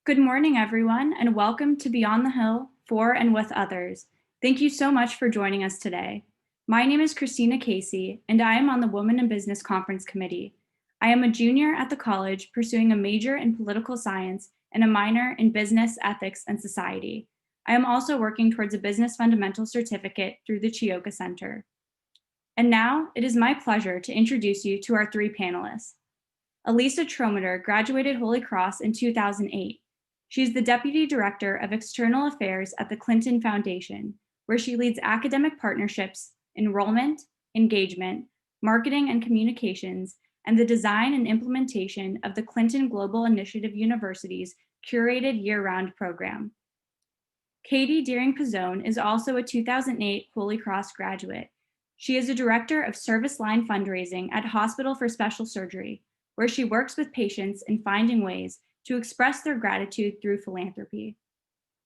Good morning, everyone, and welcome to Beyond the Hill for and with others. Thank you so much for joining us today. My name is Christina Casey, and I am on the Women in Business Conference Committee. I am a junior at the college pursuing a major in political science and a minor in business, ethics, and society. I am also working towards a business fundamental certificate through the Ciocca Center. And now it is my pleasure to introduce you to our three panelists. Alyssa Trometter graduated Holy Cross in 2008. She is the Deputy Director of External Affairs at the Clinton Foundation, where she leads academic partnerships, enrollment, engagement, marketing and communications, and the design and implementation of the Clinton Global Initiative University's curated year-round program. Katie Deering-Pizzone is also a 2008 Holy Cross graduate. She is a Director of Service Line Fundraising at Hospital for Special Surgery, where she works with patients in finding ways to express their gratitude through philanthropy.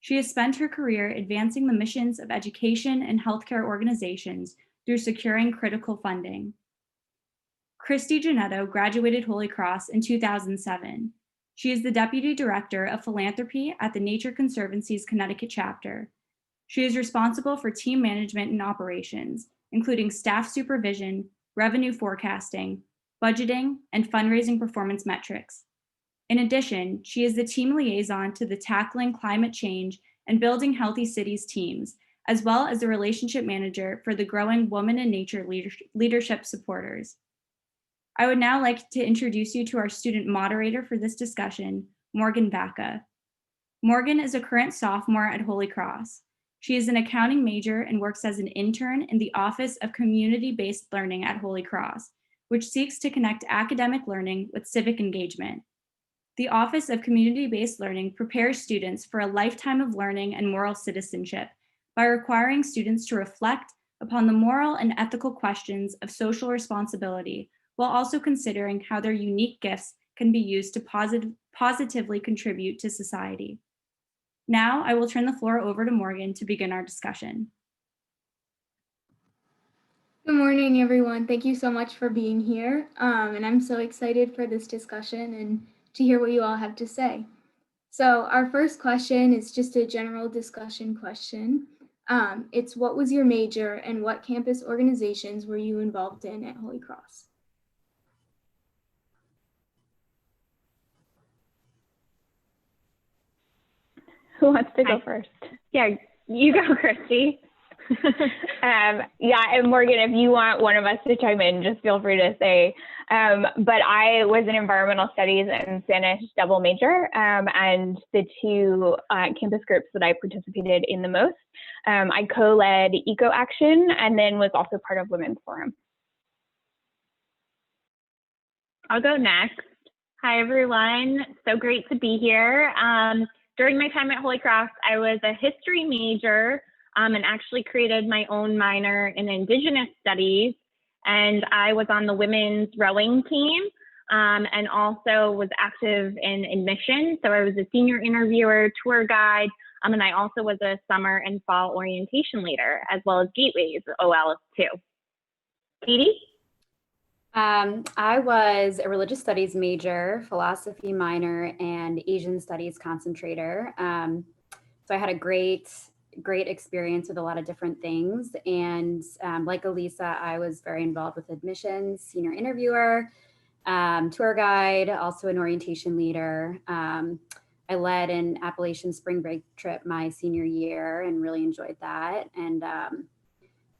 She has spent her career advancing the missions of education and healthcare organizations through securing critical funding. Kristie Giannetto graduated Holy Cross in 2007. She is the Deputy Director of Philanthropy at the Nature Conservancy's Connecticut chapter. She is responsible for team management and operations, including staff supervision, revenue forecasting, budgeting, and fundraising performance metrics. In addition, she is the team liaison to the Tackling Climate Change and Building Healthy Cities teams, as well as the relationship manager for the growing Women in Nature leadership supporters. I would now like to introduce you to our student moderator for this discussion, Morgan Vacca. Morgan is a current sophomore at Holy Cross. She is an accounting major and works as an intern in the Office of Community-Based Learning at Holy Cross, which seeks to connect academic learning with civic engagement. The Office of Community-Based Learning prepares students for a lifetime of learning and moral citizenship by requiring students to reflect upon the moral and ethical questions of social responsibility, while also considering how their unique gifts can be used to positively contribute to society. Now, I will turn the floor over to Morgan to begin our discussion. Good morning, everyone. Thank you so much for being here. And I'm so excited for this discussion and to hear what you all have to say. So our first question is just a general discussion question. It's what was your major and what campus organizations were you involved in at Holy Cross? Who wants to go first? Yeah, you go, Kristie. Yeah, and Morgan, if you want one of us to chime in, just feel free to say. But I was an environmental studies and Spanish double major, and the two campus groups that I participated in the most, I co-led Eco Action and then was also part of Women's Forum. I'll go next. Hi, everyone. So great to be here. During my time at Holy Cross, I was a history major and actually created my own minor in Indigenous studies. And I was on the women's rowing team and also was active in admissions. So I was a senior interviewer, tour guide, and I also was a summer and fall orientation leader, as well as Gateways OL too. Katie? I was a religious studies major, philosophy minor, and Asian studies concentrator. So I had a great experience with a lot of different things. And like Alyssa, I was very involved with admissions, senior interviewer, tour guide, also an orientation leader. I led an Appalachian spring break trip my senior year and really enjoyed that. And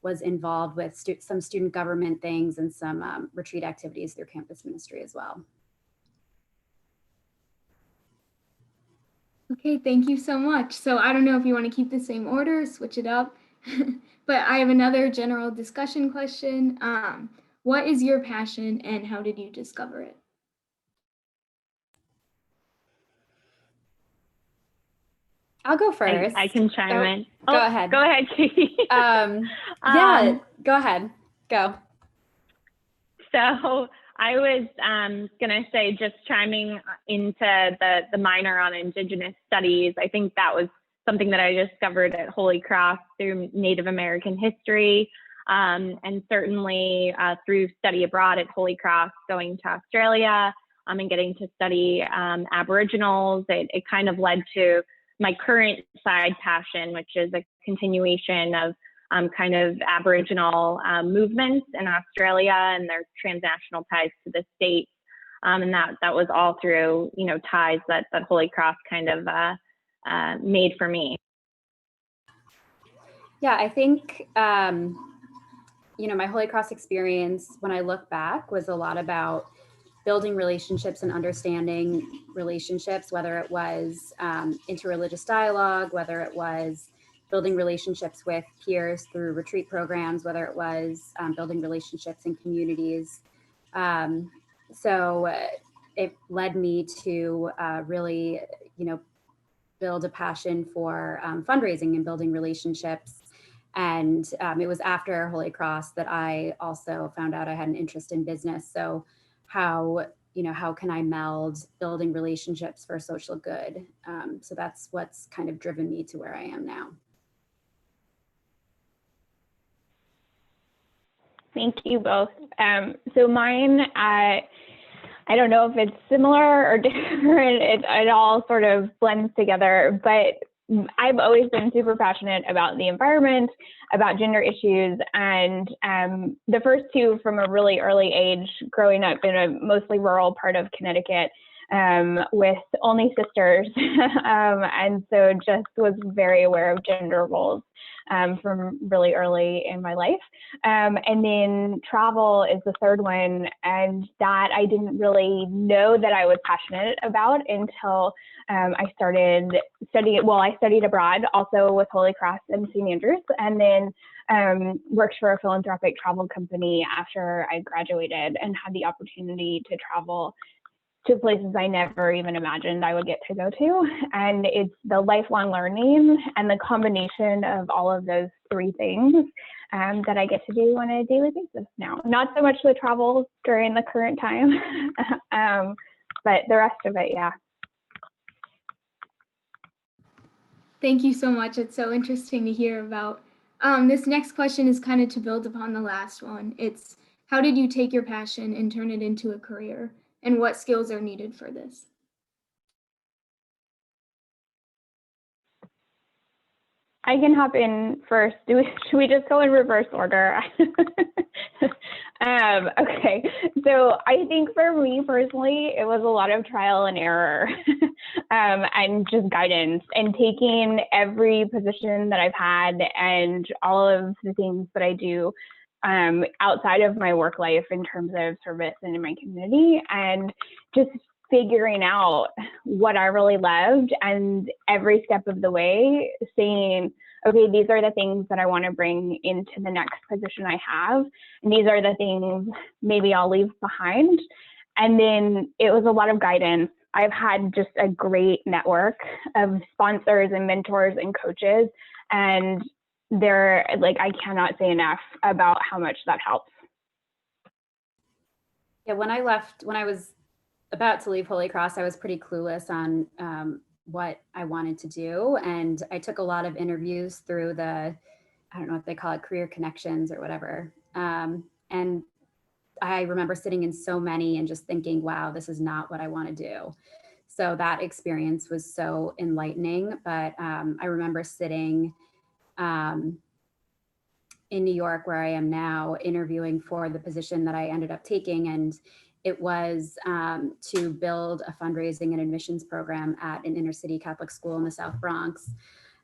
was involved with some student government things and some retreat activities through campus ministry as well. Okay, thank you so much. So I don't know if you want to keep the same order, switch it up, but I have another general discussion question. What is your passion and how did you discover it? I'll go first. I can chime in. Go ahead. Go ahead, Katie. Yeah, go ahead. Go. So I was gonna say, just chiming into the minor on Indigenous studies, I think that was something that I discovered at Holy Cross through Native American history, and certainly through study abroad at Holy Cross, going to Australia, and getting to study Aboriginals. It kind of led to my current side passion, which is a continuation of kind of Aboriginal movements in Australia and their transnational ties to the state. And that was all through, ties that Holy Cross kind of made for me. Yeah, I think, my Holy Cross experience, when I look back, was a lot about building relationships and understanding relationships, whether it was interreligious dialogue, whether it was building relationships with peers through retreat programs, whether it was building relationships in communities. So it led me to really, build a passion for fundraising and building relationships. And it was after Holy Cross that I also found out I had an interest in business. So how can I meld building relationships for social good? So that's what's kind of driven me to where I am now. Thank you both. So mine, I don't know if it's similar or different. It all sort of blends together, but I've always been super passionate about the environment, about gender issues, and the first two from a really early age, growing up in a mostly rural part of Connecticut with only sisters, and so just was very aware of gender roles from really early in my life. And then travel is the third one, and that I didn't really know that I was passionate about until I started studying. Well, I studied abroad also with Holy Cross and St. Andrews, and then worked for a philanthropic travel company after I graduated and had the opportunity to travel to places I never even imagined I would get to go to. And it's the lifelong learning and the combination of all of those three things that I get to do on a daily basis now. Not so much the travel during the current time, but the rest of it, yeah. Thank you so much. It's so interesting to hear about. This next question is kind of to build upon the last one. It's, how did you take your passion and turn it into a career? And what skills are needed for this? I can hop in first. Should we just go in reverse order? Okay, so I think for me personally, it was a lot of trial and error and just guidance, and taking every position that I've had and all of the things that I do outside of my work life in terms of service and in my community, and just figuring out what I really loved, and every step of the way saying, okay, these are the things that I want to bring into the next position I have, and these are the things maybe I'll leave behind. And then it was a lot of guidance. I've had just a great network of sponsors and mentors and coaches, and they're like, I cannot say enough about how much that helps. Yeah, when I was about to leave Holy Cross, I was pretty clueless on what I wanted to do. And I took a lot of interviews through I don't know what they call it, career connections or whatever. And I remember sitting in so many and just thinking, wow, this is not what I want to do. So that experience was so enlightening. But I remember sitting in New York, where I am now, interviewing for the position that I ended up taking. And it was to build a fundraising and admissions program at an inner city Catholic school in the South Bronx.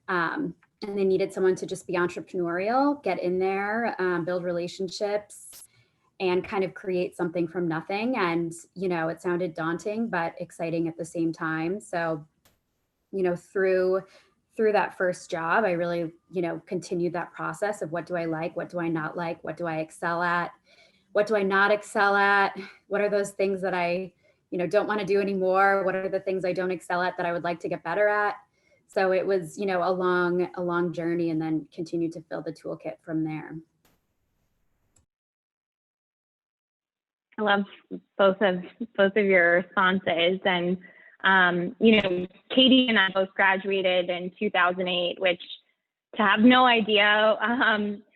And they needed someone to just be entrepreneurial, get in there, build relationships, and kind of create something from nothing. And, it sounded daunting, but exciting at the same time. So, through that first job, I really, continued that process of what do I like? What do I not like? What do I excel at? What do I not excel at? What are those things that I, don't want to do anymore? What are the things I don't excel at that I would like to get better at? So it was, a long journey, and then continued to fill the toolkit from there. I love both of your responses. And Katie and I both graduated in 2008, which, to have no idea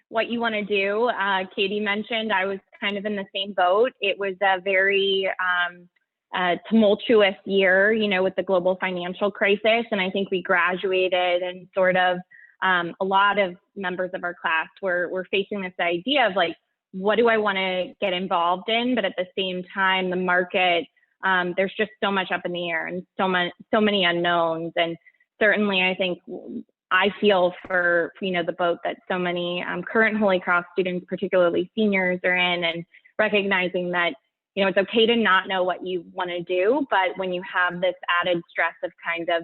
what you want to do, Katie mentioned I was kind of in the same boat. It was a very tumultuous year, with the global financial crisis. And I think we graduated and sort of a lot of members of our class were facing this idea of like, what do I want to get involved in? But at the same time, the market, there's just so much up in the air and so many unknowns. And certainly I think I feel for, the boat that so many current Holy Cross students, particularly seniors, are in, and recognizing that, it's okay to not know what you want to do, but when you have this added stress of kind of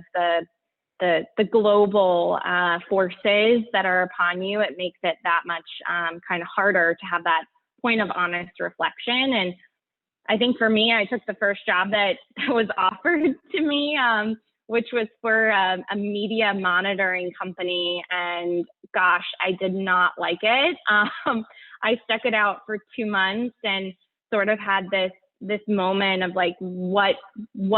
the global forces that are upon you, it makes it that much kind of harder to have that point of honest reflection. And I think for me, I took the first job that was offered to me, which was for a media monitoring company. And gosh, I did not like it. I stuck it out for 2 months and sort of had this moment of like, what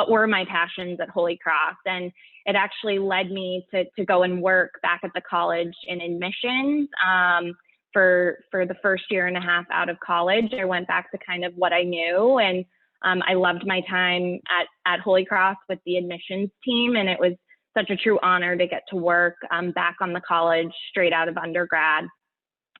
were my passions at Holy Cross? And it actually led me to go and work back at the college in admissions. For the first year and a half out of college, I went back to kind of what I knew. And I loved my time at Holy Cross with the admissions team. And it was such a true honor to get to work back on the college straight out of undergrad.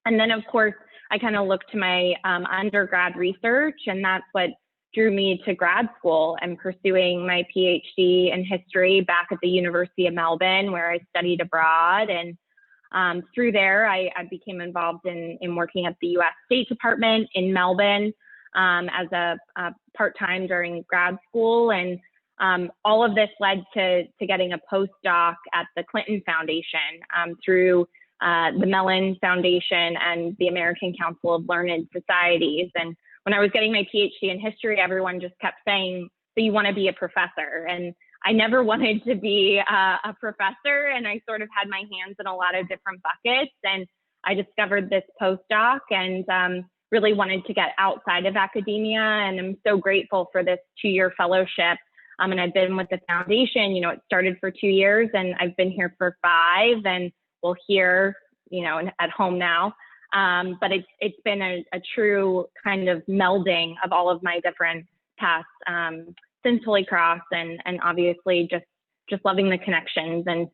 And then of course, I kind of looked to my undergrad research, and that's what drew me to grad school and pursuing my PhD in history back at the University of Melbourne, where I studied abroad. And through there, I became involved in working at the US State Department in Melbourne as a part-time during grad school. And all of this led to getting a postdoc at the Clinton Foundation through the Mellon Foundation and the American Council of Learned Societies. And when I was getting my PhD in history, everyone just kept saying, so you want to be a professor? And I never wanted to be a professor, and I sort of had my hands in a lot of different buckets. And I discovered this postdoc and really wanted to get outside of academia. And I'm so grateful for this 2-year fellowship. And I've been with the foundation, it started for 2 years, and I've been here for 5, and we'll here, at home now. But it's been a true kind of melding of all of my different paths since Holy Cross, and obviously just loving the connections. And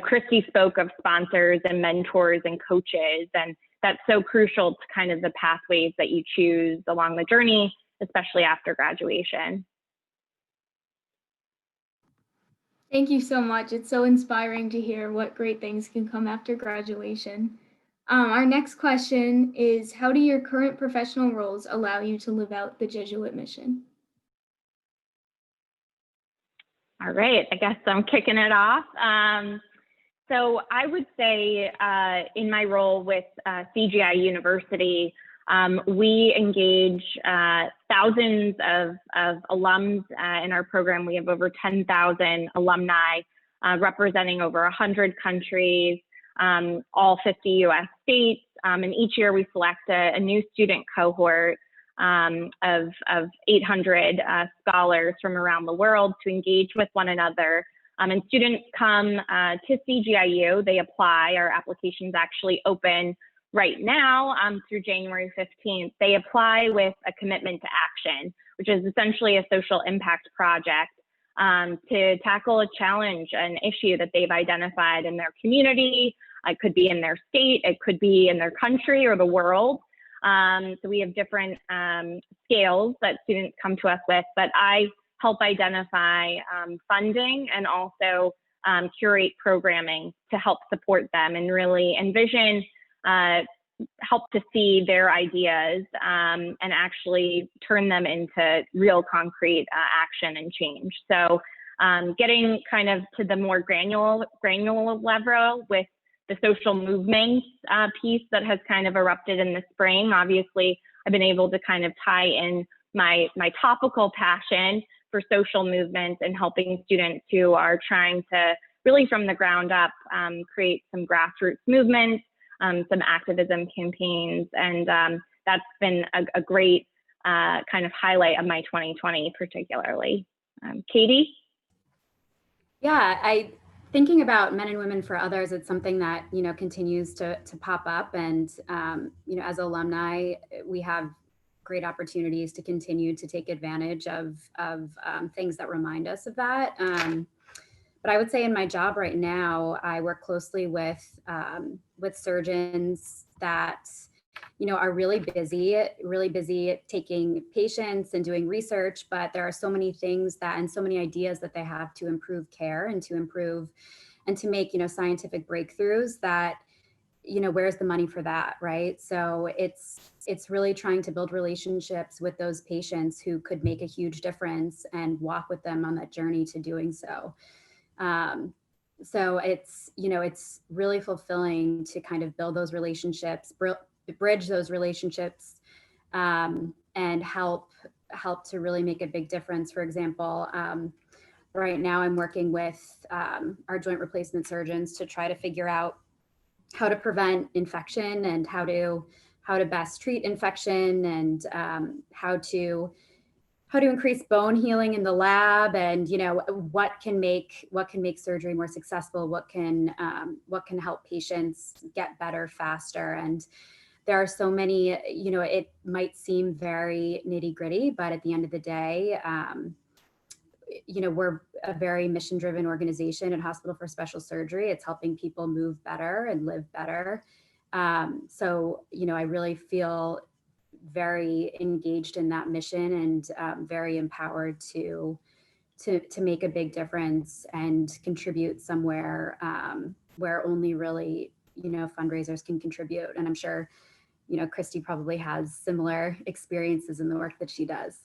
Kristie spoke of sponsors and mentors and coaches, and that's so crucial to kind of the pathways that you choose along the journey, especially after graduation. Thank you so much. It's so inspiring to hear what great things can come after graduation. Our next question is, how do your current professional roles allow you to live out the Jesuit mission? All right, I guess I'm kicking it off. So I would say in my role with CGI University, we engage thousands of alums in our program. We have over 10,000 alumni representing over 100 countries, all 50 US states. And each year we select a new student cohort of 800 scholars from around the world to engage with one another. And students come to CGIU, they apply. Our applications actually open right now through January 15th. They apply with a commitment to action, which is essentially a social impact project to tackle a challenge, an issue that they've identified in their community. It could be in their state, it could be in their country or the world. So we have different scales that students come to us with, but I help identify funding and also curate programming to help support them and really envision, help to see their ideas and actually turn them into real concrete action and change. So getting kind of to the more granular level with the social movement piece that has kind of erupted in the spring. Obviously, I've been able to kind of tie in my topical passion for social movements and helping students who are trying to really from the ground up create some grassroots movements, some activism campaigns, and that's been a great kind of highlight of my 2020 particularly. Katie? Yeah, thinking about men and women for others, it's something that, continues to pop up. And, as alumni, we have great opportunities to continue to take advantage of things that remind us of that. But I would say in my job right now, I work closely with surgeons that, you know, are really busy taking patients and doing research, but there are so many things that, and so many ideas that they have to improve care and to improve and to make, you know, scientific breakthroughs that, you know, where's the money for that, right? So it's really trying to build relationships with those patients who could make a huge difference and walk with them on that journey to doing so. So it's, you know, it's really fulfilling to kind of build those relationships, bridge those relationships, and help to really make a big difference. For example, right now I'm working with our joint replacement surgeons to try to figure out how to prevent infection and how to best treat infection, and how to increase bone healing in the lab, and, you know, what can make surgery more successful, what can help patients get better faster. And there are so many, you know, it might seem very nitty-gritty, but at the end of the day, you know, we're a very mission-driven organization at Hospital for Special Surgery. It's helping people move better and live better. So, you know, I really feel very engaged in that mission, and very empowered to make a big difference and contribute somewhere where only really, you know, fundraisers can contribute. And I'm sure, you know, Kristie probably has similar experiences in the work that she does.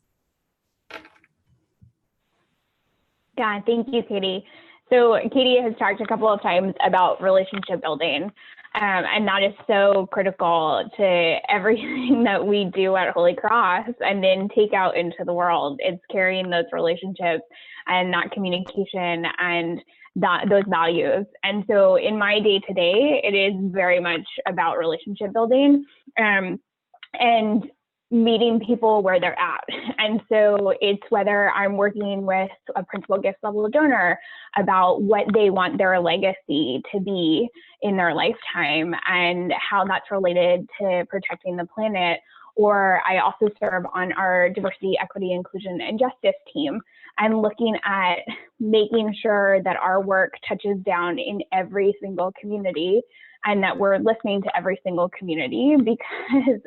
Yeah, thank you, Katie. So Katie has talked a couple of times about relationship building, and that is so critical to everything that we do at Holy Cross and then take out into the world. It's carrying those relationships and that communication and those values. And so in my day-to-day, it is very much about relationship building, and meeting people where they're at. And so it's whether I'm working with a principal gift level donor about what they want their legacy to be in their lifetime and how that's related to protecting the planet. Or I also serve on our diversity, equity, inclusion, and justice team, and looking at making sure that our work touches down in every single community and that we're listening to every single community, because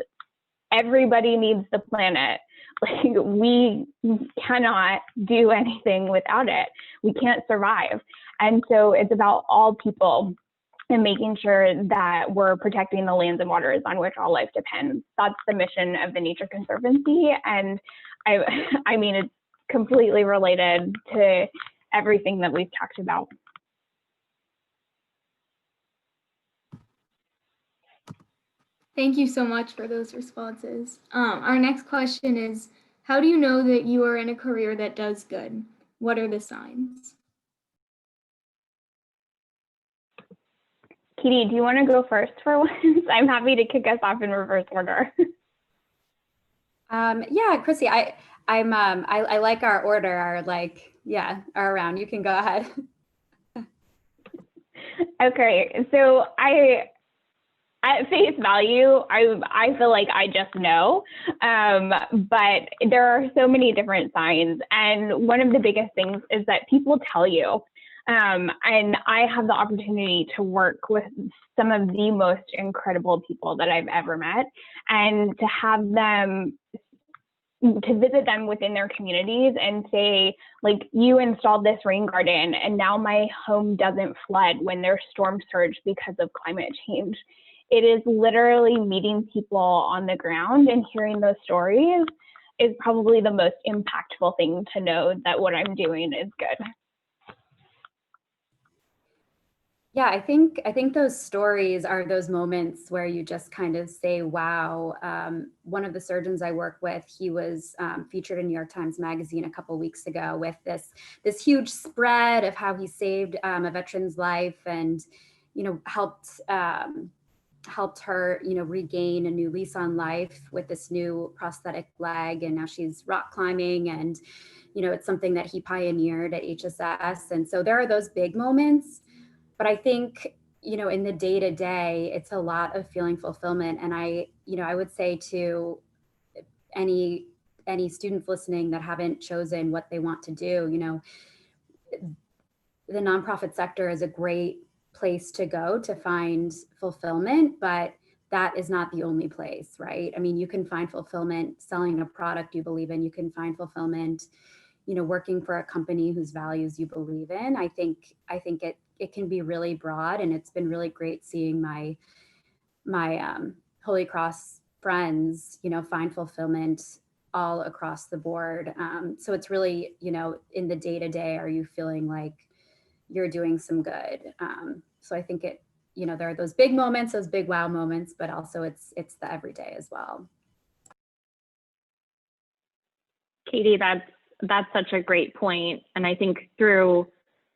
everybody needs the planet. Like, we cannot do anything without it. We can't survive. And so it's about all people and making sure that we're protecting the lands and waters on which all life depends. That's the mission of the Nature Conservancy. And I mean, it's completely related to everything that we've talked about. Thank you so much for those responses. Our next question is, how do you know that you are in a career that does good? What are the signs? Katie, do you want to go first for once? I'm happy to kick us off in reverse order. Yeah, Kristie, I like our order, our round. You can go ahead. Okay, so at face value, I feel like I just know, but there are so many different signs. And one of the biggest things is that people tell you, and I have the opportunity to work with some of the most incredible people that I've ever met, and to have them, to visit them within their communities and say, like, you installed this rain garden and now my home doesn't flood when there's storm surge because of climate change. It is literally meeting people on the ground and hearing those stories is probably the most impactful thing to know that what I'm doing is good. Yeah, I think those stories are those moments where you just kind of say, wow. One of the surgeons I work with, he was featured in New York Times Magazine a couple weeks ago with this huge spread of how he saved a veteran's life and, you know, helped her, you know, regain a new lease on life with this new prosthetic leg. And now she's rock climbing, and, you know, it's something that he pioneered at HSS. And so there are those big moments. But I think, you know, in the day-to-day, it's a lot of feeling fulfillment. And I would say too, any students listening that haven't chosen what they want to do, you know, the nonprofit sector is a great place to go to find fulfillment, but that is not the only place, right? I mean, you can find fulfillment selling a product you believe in. You can find fulfillment, you know, working for a company whose values you believe in. I think it can be really broad, and it's been really great seeing my Holy Cross friends, you know, find fulfillment all across the board. So it's really, you know, in the day-to-day, are you feeling like you're doing some good? So I think it, you know, there are those big moments, those big wow moments, but also it's the everyday as well. Katie, that's such a great point. And I think through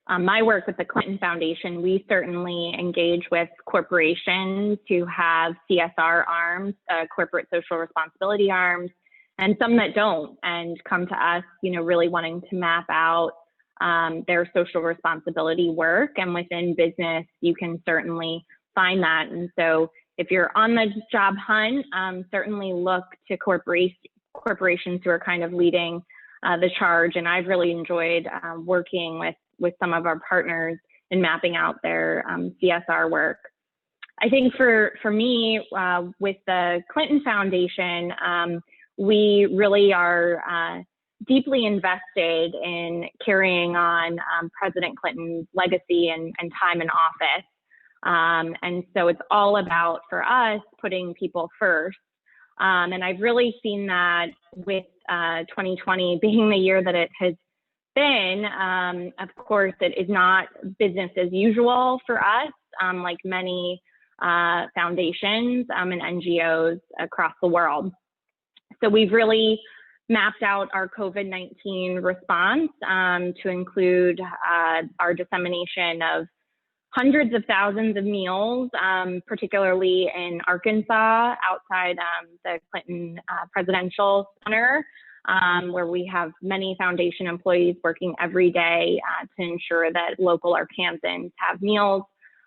my work with the Clinton Foundation, we certainly engage with corporations who have CSR arms, corporate social responsibility arms, and some that don't, and come to us, you know, really wanting to map out their social responsibility work. And within business, you can certainly find that. And so if you're on the job hunt, certainly look to corporations who are kind of leading the charge. And I've really enjoyed working with some of our partners in mapping out their CSR work. I think for me, with the Clinton Foundation, we really are deeply invested in carrying on President Clinton's legacy and time in office. And so it's all about, for us, putting people first. And I've really seen that with 2020 being the year that it has been. Of course, it is not business as usual for us, like many foundations and NGOs across the world. So we've really mapped out our COVID-19 response to include our dissemination of hundreds of thousands of meals, particularly in Arkansas, outside the Clinton Presidential Center, where we have many foundation employees working every day to ensure that local Arkansans have meals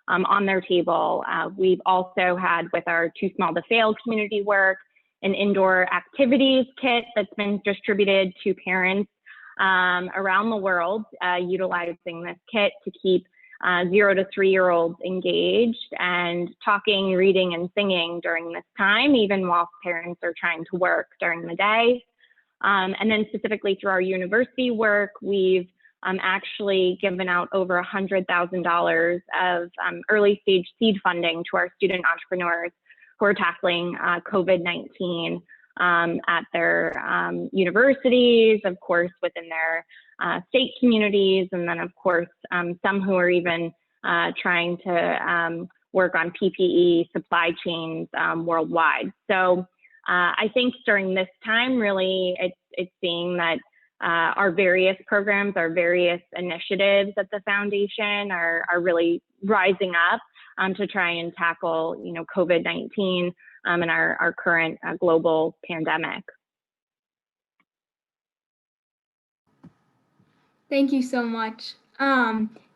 on their table. We've also had, with our Too Small to Fail community work, an indoor activities kit that's been distributed to parents around the world, utilizing this kit to keep 0 to 3-year-olds engaged and talking, reading, and singing during this time, even while parents are trying to work during the day. And then specifically through our university work, we've actually given out over $100,000 of early stage seed funding to our student entrepreneurs who are tackling COVID-19 at their universities, of course, within their state communities, and then, of course, some who are even trying to work on PPE supply chains worldwide. So I think during this time, really, it's seeing that our various programs, our various initiatives at the foundation are really rising up to try and tackle, you know, COVID-19 and our current global pandemic. Thank you so much.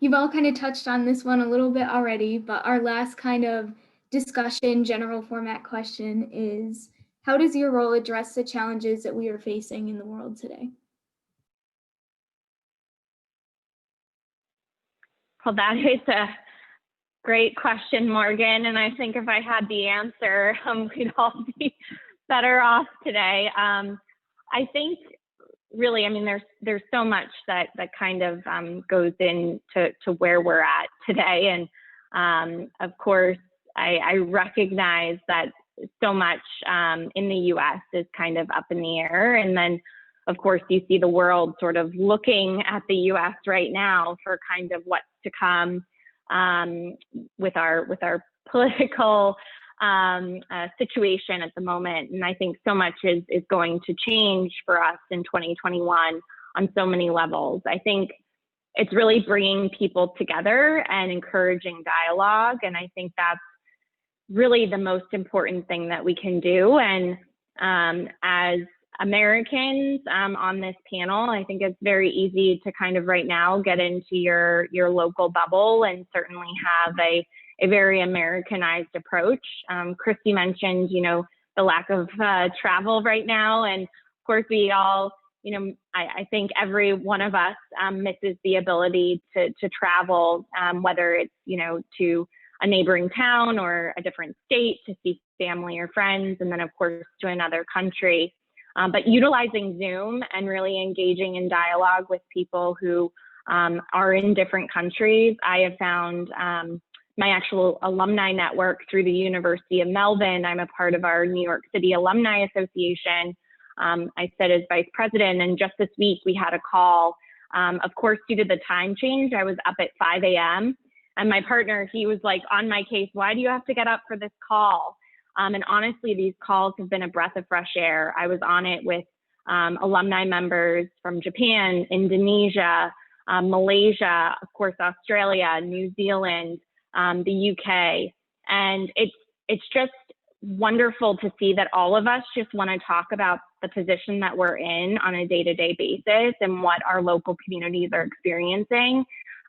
You've all kind of touched on this one a little bit already, but our last kind of discussion, general format question is, how does your role address the challenges that we are facing in the world today? Well, that is a great question, Morgan. And I think if I had the answer, we'd all be better off today. I think really, I mean, there's so much that kind of goes into where we're at today. And of course, I recognize that so much in the US is kind of up in the air. And then, of course, you see the world sort of looking at the US right now for kind of what's to come with our political situation at the moment. And I think so much is going to change for us in 2021 on so many levels. I think it's really bringing people together and encouraging dialogue. And I think that's really the most important thing that we can do. And as Americans on this panel, I think it's very easy to kind of right now get into your local bubble and certainly have a very Americanized approach. Kristie mentioned, you know, the lack of travel right now. And of course, we all, I think every one of us misses the ability to travel, whether it's, to a neighboring town or a different state to see family or friends, and then of course to another country. But utilizing Zoom and really engaging in dialogue with people who are in different countries. I have found my actual alumni network through the University of Melbourne. I'm a part of our New York City Alumni Association. I sit as vice president, and just this week we had a call. Of course, due to the time change, I was up at 5 a.m. and my partner, he was like on my case, why do you have to get up for this call? And honestly, these calls have been a breath of fresh air. I was on it with alumni members from Japan, Indonesia, Malaysia, of course, Australia, New Zealand, the UK. And it's just wonderful to see that all of us just want to talk about the position that we're in on a day-to-day basis and what our local communities are experiencing,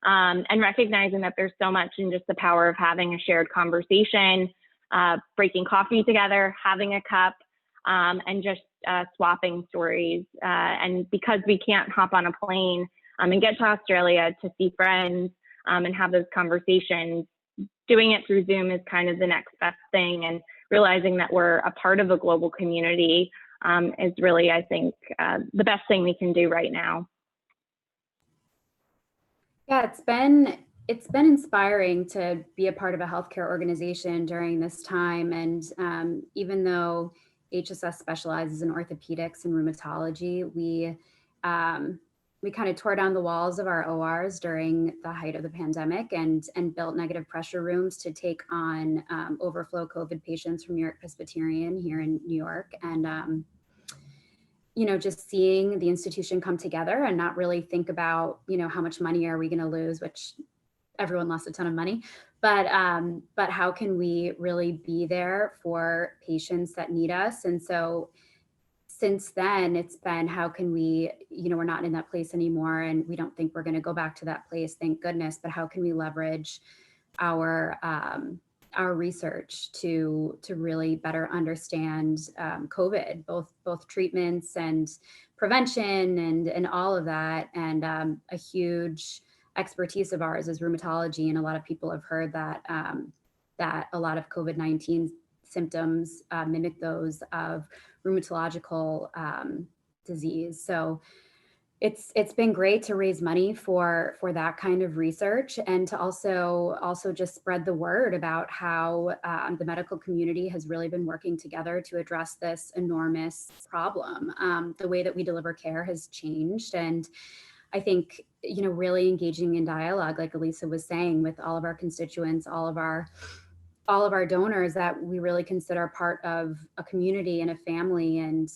and recognizing that there's so much in just the power of having a shared conversation, breaking coffee together, having a cup, and just swapping stories. And because we can't hop on a plane and get to Australia to see friends and have those conversations, doing it through Zoom is kind of the next best thing. And realizing that we're a part of a global community is really, I think, the best thing we can do right now. Yeah, it's been inspiring to be a part of a healthcare organization during this time. And even though HSS specializes in orthopedics and rheumatology, we kind of tore down the walls of our ORs during the height of the pandemic and built negative pressure rooms to take on overflow COVID patients from New York Presbyterian here in New York. And just seeing the institution come together and not really think about, how much money are we going to lose, which everyone lost a ton of money, but how can we really be there for patients that need us? And so since then, it's been, how can we, we're not in that place anymore, and we don't think we're going to go back to that place, thank goodness, but how can we leverage our research to really better understand COVID, both treatments and prevention and all of that. And a huge expertise of ours is rheumatology, and a lot of people have heard that that a lot of COVID-19 symptoms mimic those of rheumatological disease. So it's been great to raise money for that kind of research, and to also just spread the word about how the medical community has really been working together to address this enormous problem. The way that we deliver care has changed, and I think, really engaging in dialogue, like Alyssa was saying, with all of our constituents, all of our donors that we really consider part of a community and a family, and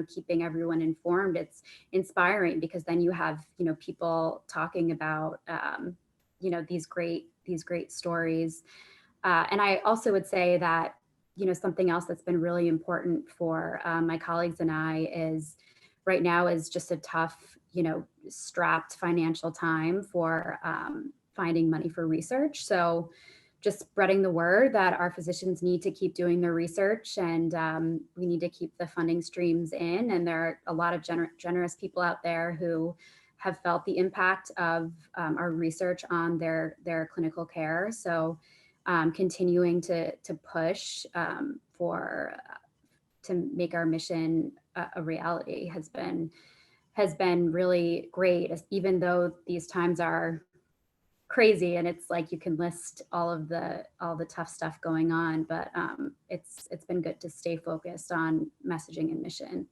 keeping everyone informed. It's inspiring, because then you have people talking about these great stories. And I also would say that something else that's been really important for my colleagues and I is right now is just a tough strapped financial time for finding money for research. So just spreading the word that our physicians need to keep doing their research, and we need to keep the funding streams in. And there are a lot of generous people out there who have felt the impact of our research on their clinical care. So continuing to push to make our mission a reality has been really great, even though these times are crazy, and it's like you can list all the tough stuff going on, but it's been good to stay focused on messaging and mission.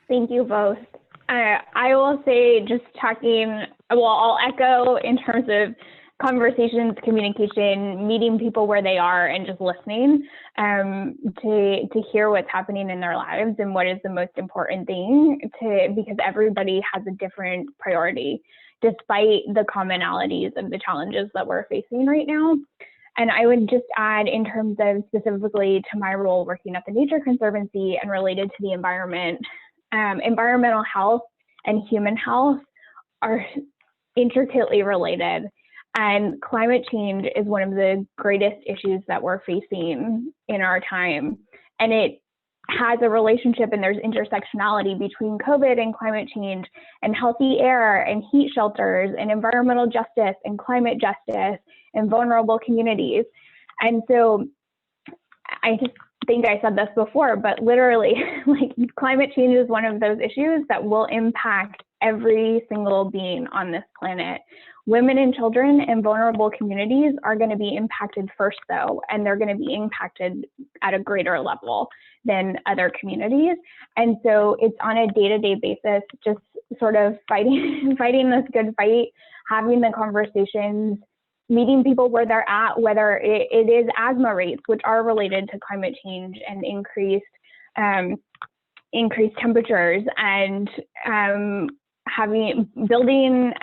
Thank you both. I will say, just talking, I'll echo in terms of conversations, communication, meeting people where they are, and just listening to hear what's happening in their lives and what is the most important thing, because everybody has a different priority, despite the commonalities of the challenges that we're facing right now. And I would just add, in terms of specifically to my role working at the Nature Conservancy and related to the environment, environmental health and human health are intricately related. And climate change is one of the greatest issues that we're facing in our time. And it has a relationship, and there's intersectionality between COVID and climate change, and healthy air and heat shelters and environmental justice and climate justice and vulnerable communities. And so I just think I said this before, but literally, like, climate change is one of those issues that will impact every single being on this planet. Women and children and vulnerable communities are going to be impacted first, though, and they're going to be impacted at a greater level than other communities. And so it's on a day-to-day basis, just sort of fighting this good fight, having the conversations, meeting people where they're at, whether it is asthma rates, which are related to climate change and increased temperatures, and building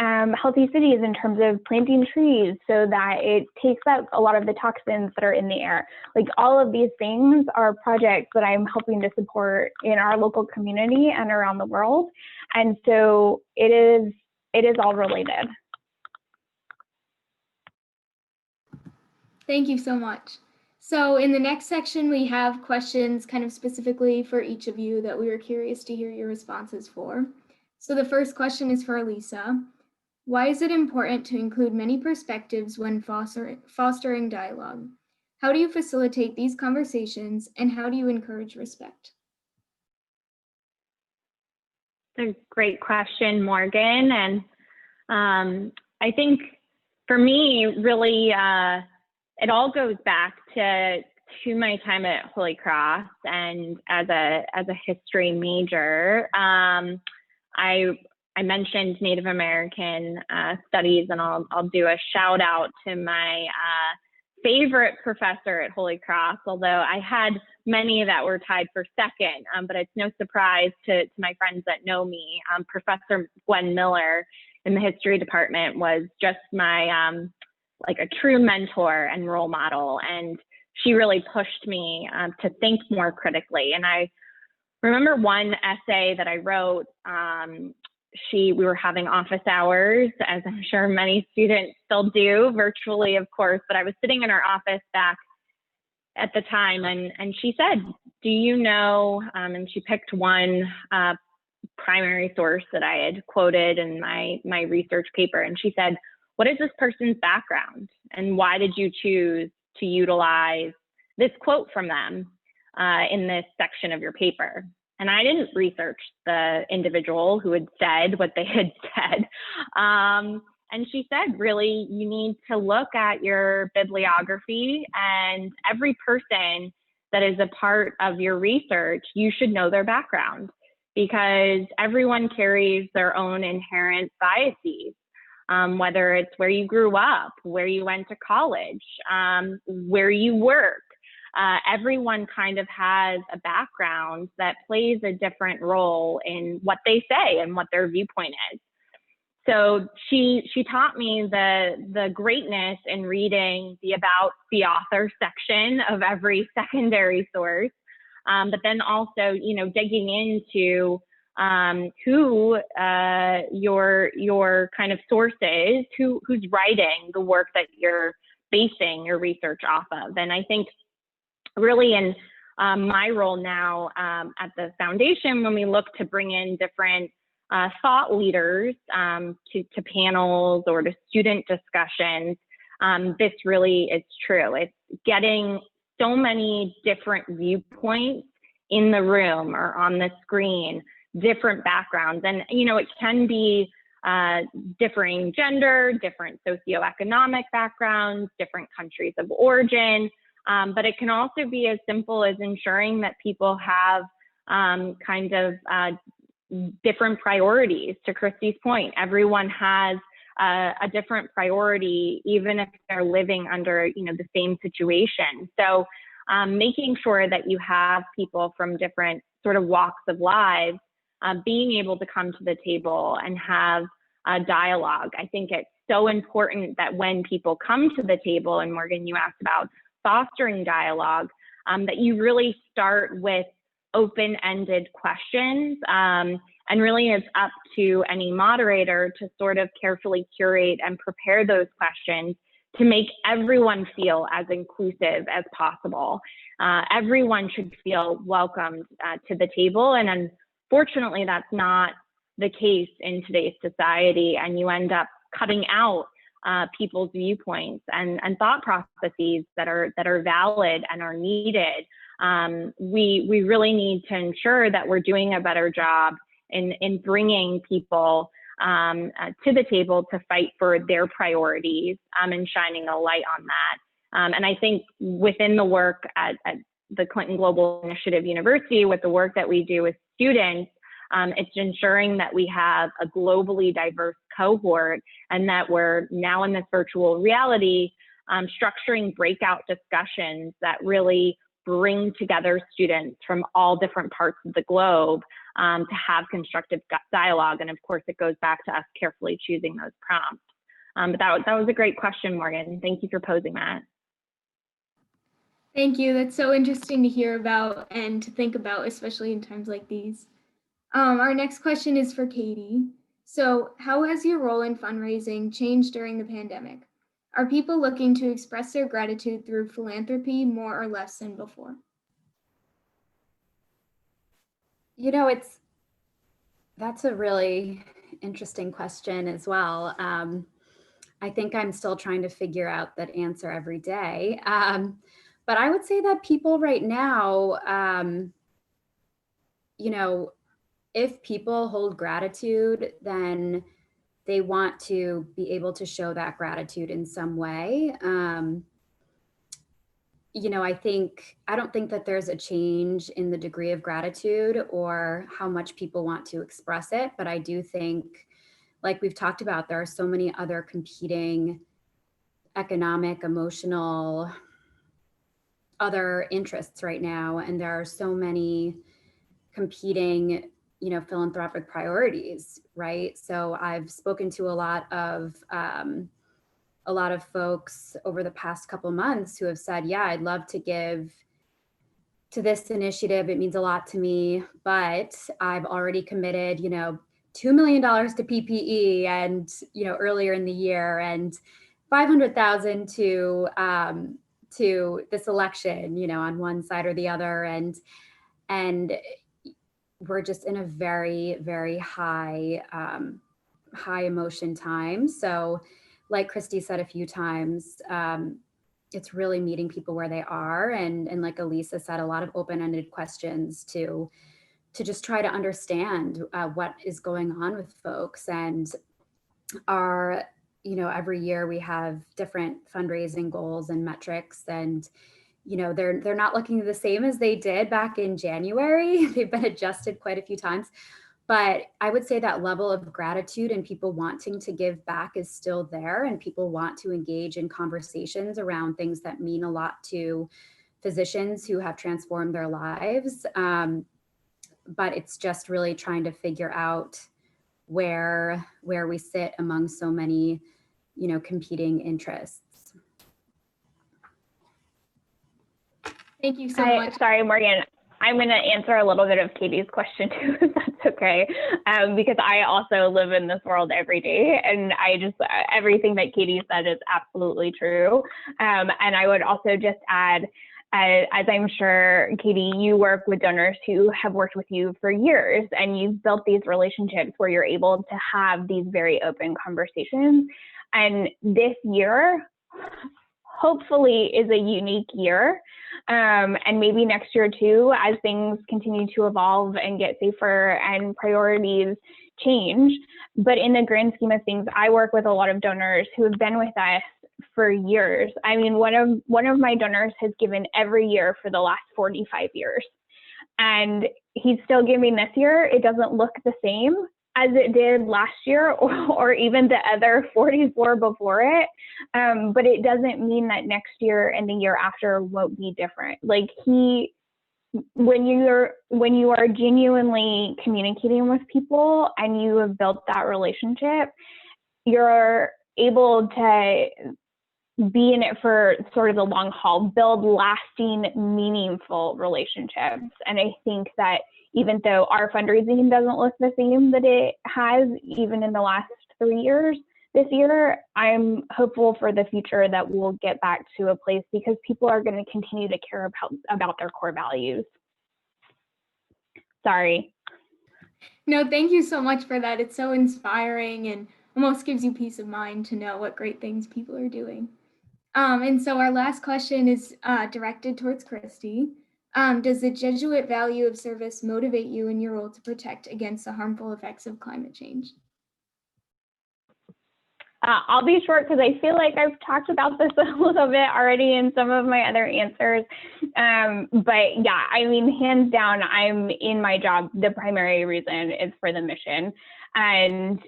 healthy cities in terms of planting trees so that it takes out a lot of the toxins that are in the air. Like, all of these things are projects that I'm helping to support in our local community and around the world. And so it is all related. Thank you so much. So in the next section, we have questions kind of specifically for each of you that we were curious to hear your responses for. So the first question is for Alyssa. Why is it important to include many perspectives when fostering dialogue? How do you facilitate these conversations, and how do you encourage respect? That's a great question, Morgan. And I think for me, really, it all goes back to my time at Holy Cross, and as a history major. I mentioned Native American studies, and I'll do a shout out to my favorite professor at Holy Cross, although I had many that were tied for second, but it's no surprise to my friends that know me. Professor Gwen Miller in the history department was just my like a true mentor and role model, and she really pushed me to think more critically. And I remember one essay that I wrote. We were having office hours, as I'm sure many students still do, virtually, of course, but I was sitting in her office back at the time, and she said, do you know, and she picked one primary source that I had quoted in my research paper, and she said, what is this person's background, and why did you choose to utilize this quote from them in this section of your paper? And I didn't research the individual who had said what they had said. And she said, really, you need to look at your bibliography, and every person that is a part of your research, you should know their background, because everyone carries their own inherent biases, whether it's where you grew up, where you went to college, where you work. Everyone kind of has a background that plays a different role in what they say and what their viewpoint is. So she taught me the greatness in reading the about the author section of every secondary source, but then also, digging into who your kind of source is, who's writing the work that you're basing your research off of. And I think really in my role now at the foundation, when we look to bring in different thought leaders to panels or to student discussions, this really is true. It's getting so many different viewpoints in the room or on the screen, different backgrounds. And, it can be differing gender, different socioeconomic backgrounds, different countries of origin. But it can also be as simple as ensuring that people have different priorities. To Kristie's point, everyone has a different priority, even if they're living under the same situation. So making sure that you have people from different sort of walks of life being able to come to the table and have a dialogue. I think it's so important that when people come to the table, and Morgan, you asked about fostering dialogue, that you really start with open-ended questions, and And really it's up to any moderator to sort of carefully curate and prepare those questions to make everyone feel as inclusive as possible. Everyone should feel welcomed to the table. And unfortunately, that's not the case in today's society. And you end up cutting out people's viewpoints and thought processes that are valid and are needed. We really need to ensure that we're doing a better job in bringing people to the table to fight for their priorities and shining a light on that. And I think within the work at the Clinton Global Initiative University, with the work that we do with students, it's ensuring that we have a globally diverse cohort and that we're now in this virtual reality structuring breakout discussions that really bring together students from all different parts of the globe to have constructive dialogue. And of course, it goes back to us carefully choosing those prompts. But that was a great question, Morgan. Thank you for posing that. Thank you. That's so interesting to hear about and to think about, especially in times like these. Our next question is for Katie. So how has your role in fundraising changed during the pandemic? Are people looking to express their gratitude through philanthropy more or less than before? You know, that's a really interesting question as well. I think I'm still trying to figure out that answer every day. But I would say that people right now, you know, if people hold gratitude, then they want to be able to show that gratitude in some way. You know, I don't think that there's a change in the degree of gratitude or how much people want to express it, but I do think, like we've talked about, there are so many other competing economic, emotional, other interests right now, and there are so many competing, you know, philanthropic priorities, right? So I've spoken to a lot of folks over the past couple months who have said, yeah, I'd love to give to this initiative. It means a lot to me, but I've already committed, you know, $2 million to PPE and, you know, earlier in the year, and 500,000 to this election, you know, on one side or the other. And we're just in a very, very high emotion time. So like Kristie said a few times, it's really meeting people where they are. And like Alyssa said, a lot of open-ended questions to just try to understand what is going on with folks. And you know, every year we have different fundraising goals and metrics, and you know, they're not looking the same as they did back in January. They've been adjusted quite a few times. But I would say that level of gratitude and people wanting to give back is still there, and people want to engage in conversations around things that mean a lot to physicians who have transformed their lives. But it's just really trying to figure out where we sit among so many, you know, competing interests. Thank you so much. Sorry, Morgan. I'm going to answer a little bit of Katie's question too, if that's okay, because I also live in this world every day, and everything that Katie said is absolutely true. And I would also just add, as I'm sure, Katie, you work with donors who have worked with you for years, and you've built these relationships where you're able to have these very open conversations. And this year, hopefully, is a unique year. And maybe next year too, as things continue to evolve and get safer and priorities change. But in the grand scheme of things, I work with a lot of donors who have been with us for years. I mean, one of my donors has given every year for the last 45 years. And he's still giving this year. It doesn't look the same as it did last year or even the other 44 before it. But it doesn't mean that next year and the year after won't be different. Like when you are genuinely communicating with people and you have built that relationship, you're able to be in it for sort of the long haul, build lasting, meaningful relationships. And I think that even though our fundraising doesn't look the same that it has even in the last 3 years, this year, I'm hopeful for the future that we'll get back to a place because people are going to continue to care about their core values. Sorry. No, thank you so much for that. It's so inspiring and almost gives you peace of mind to know what great things people are doing. And so our last question is directed towards Kristie. Does the Jesuit value of service motivate you in your role to protect against the harmful effects of climate change? I'll be short because I feel like I've talked about this a little bit already in some of my other answers. But yeah, I mean, hands down, I'm in my job. The primary reason is for the mission. And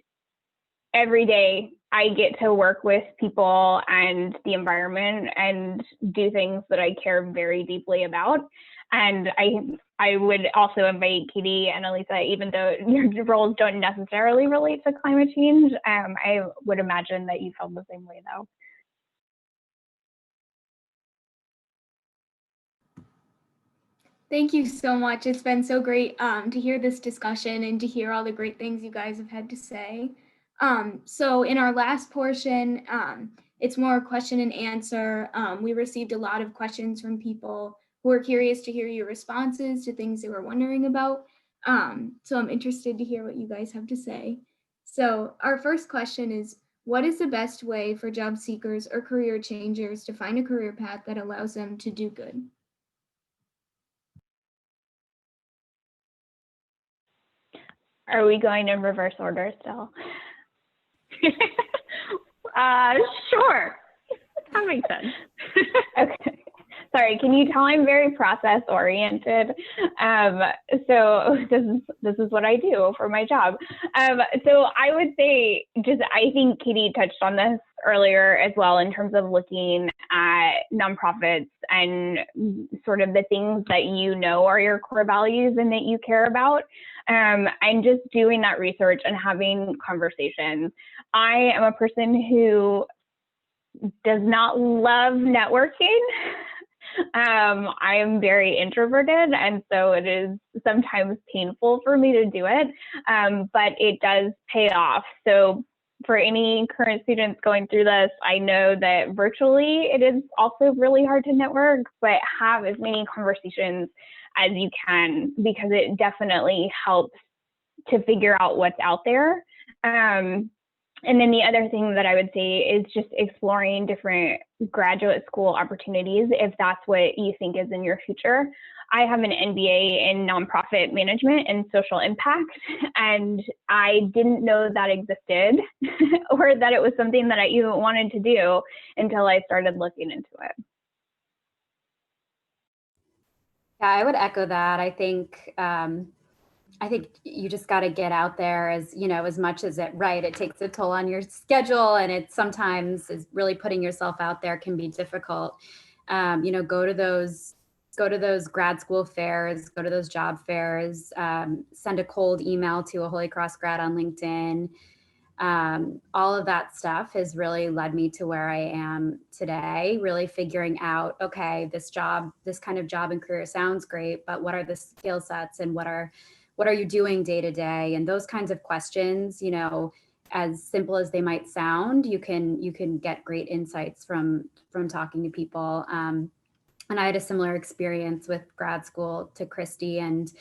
every day I get to work with people and the environment and do things that I care very deeply about. And I would also invite Katie and Alyssa, even though your roles don't necessarily relate to climate change, I would imagine that you felt the same way though. Thank you so much. It's been so great to hear this discussion and to hear all the great things you guys have had to say. So in our last portion, it's more question and answer. We received a lot of questions from people who are curious to hear your responses to things they were wondering about. So I'm interested to hear what you guys have to say. So our first question is, what is the best way for job seekers or career changers to find a career path that allows them to do good? Are we going in reverse order still? Sure. That makes sense. Okay. Sorry, can you tell I'm very process oriented? So this is what I do for my job. So I would say I think Katie touched on this earlier as well in terms of looking at nonprofits and sort of the things that you know are your core values and that you care about. And just doing that research and having conversations. I am a person who does not love networking. I am very introverted, and so it is sometimes painful for me to do it, but it does pay off. So for any current students going through this, I know that virtually it is also really hard to network, but have as many conversations as you can, because it definitely helps to figure out what's out there. And then the other thing that I would say is just exploring different graduate school opportunities if that's what you think is in your future. I have an MBA in nonprofit management and social impact, and I didn't know that existed or that it was something that I even wanted to do until I started looking into it. Yeah, I would echo that. I think you just got to get out there as much as it takes a toll on your schedule, and it sometimes is really putting yourself out there can be difficult. Go to those grad school fairs, go to those job fairs, send a cold email to a Holy Cross grad on LinkedIn. All of that stuff has really led me to where I am today, really figuring out, okay, this kind of job and career sounds great, but what are the skill sets and what are you doing day to day? And those kinds of questions, as simple as they might sound, you can get great insights from talking to people. And I had a similar experience with grad school to Kristie, and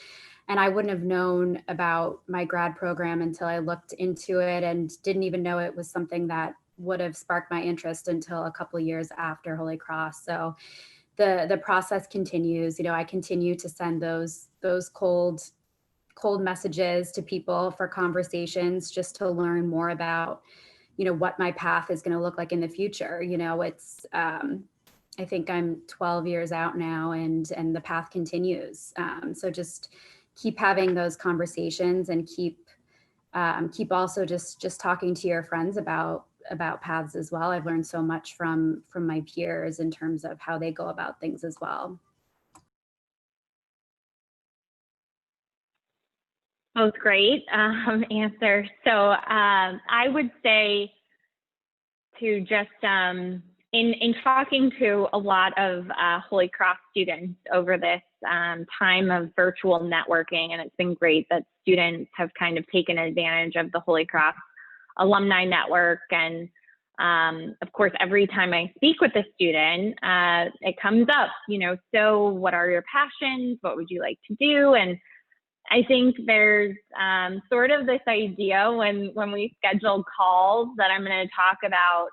I wouldn't have known about my grad program until I looked into it, and didn't even know it was something that would have sparked my interest until a couple of years after Holy Cross. So the process continues. I continue to send those cold messages to people for conversations, just to learn more about, what my path is going to look like in the future. It's, I think I'm 12 years out now, and the path continues. So just keep having those conversations, and keep also just talking to your friends about paths as well. I've learned so much from my peers in terms of how they go about things as well. Both great answers. So I would say to just in talking to a lot of Holy Cross students over this time of virtual networking, and it's been great that students have kind of taken advantage of the Holy Cross alumni network. And of course, every time I speak with a student, it comes up, so what are your passions? What would you like to do? And I think there's sort of this idea when we schedule calls that I'm going to talk about,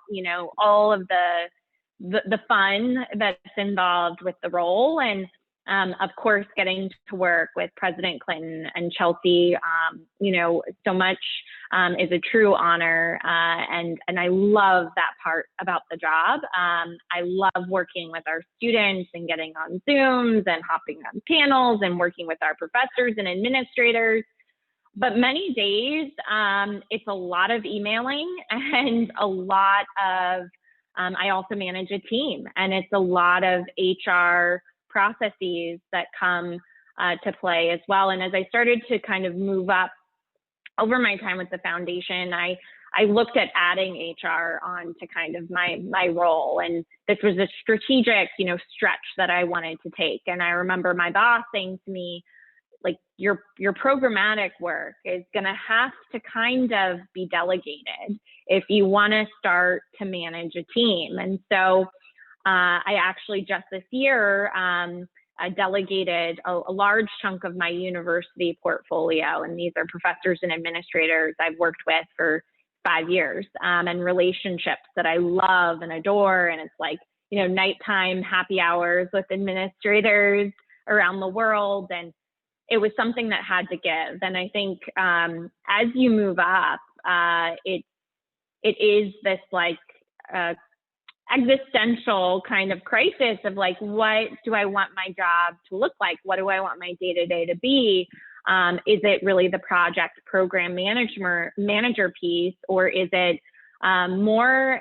all of the fun that's involved with the role. And of course, getting to work with President Clinton and Chelsea, so much is a true honor. And I love that part about the job. I love working with our students and getting on Zooms and hopping on panels and working with our professors and administrators. But many days, it's a lot of emailing and a lot of, I also manage a team, and it's a lot of HR processes that come to play as well. And as I started to kind of move up over my time with the foundation, I looked at adding HR on to kind of my role. And this was a strategic, stretch that I wanted to take. And I remember my boss saying to me, like, your programmatic work is going to have to kind of be delegated if you want to start to manage a team. And so I actually just this year I delegated a large chunk of my university portfolio, and these are professors and administrators I've worked with for 5 years, and relationships that I love and adore. And it's like, nighttime happy hours with administrators around the world. And it was something that had to give. And I think as you move up, it is this like existential kind of crisis of like, what do I want my job to look like? What do I want my day-to-day to be? Is it really the project program manager piece, or is it more